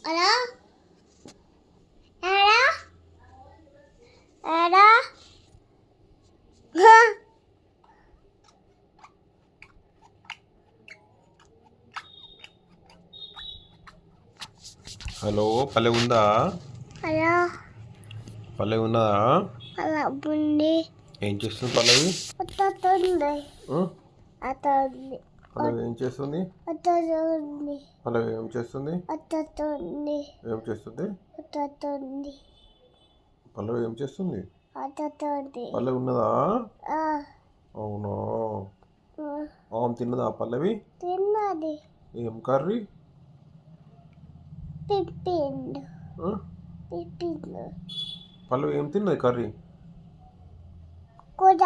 Hello ఏడా ఏడా hello పల్లె ఉందా? హలో పల్లె ఉన్నదా? అలా బుండి ఏం చేస్తుంది పల్లవి? అత్తుంది ఆ? అత్తుంది పల్లవి ఏం చేస్తుంది? అత్తుంది పల్లవి ఏం చేస్తుంది? అత్తుంది ఏం చేస్తుంది? అత్తుంది పల్లవి ఏం చేస్తుంది? అత్తుంది పల్లవి ఉన్నదా? అవునా? ఆమె తిన్నదా పల్లవి? తిన్నది ఏం కర్రీ? పిప్పిండు ఆ? పిప్పిండు పల్లవి ఏం తిన్నది కర్రీ? కూర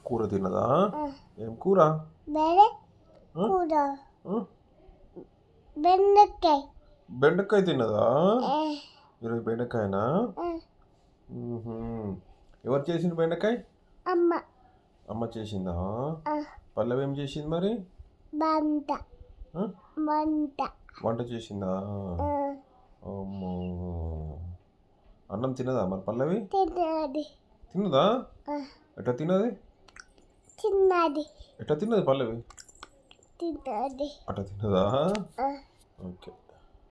కూర తిన్నదా? ఏం కూర? బెండ ఆ? కూర ఆ? బెండకాయ బెండకాయ తిన్నదా? ఈరోజు బెండకాయనా? ఎవరు చేసింది బెండకాయ? అమ్మ అమ్మ చేసిందా? పల్లవి ఏం చేసింది మరి? బంట ఆ? వంట వంట చేసిందా? అమ్మో, అన్నం తిన్నదా మరి పల్లవి? తిన్నది తిన్నదా? ఎట్లా తిన్నది? తిన్నది ఎట్లా తిన్నది పల్లవి? తిన్నది అట్లా తిన్నదా? ఓకే.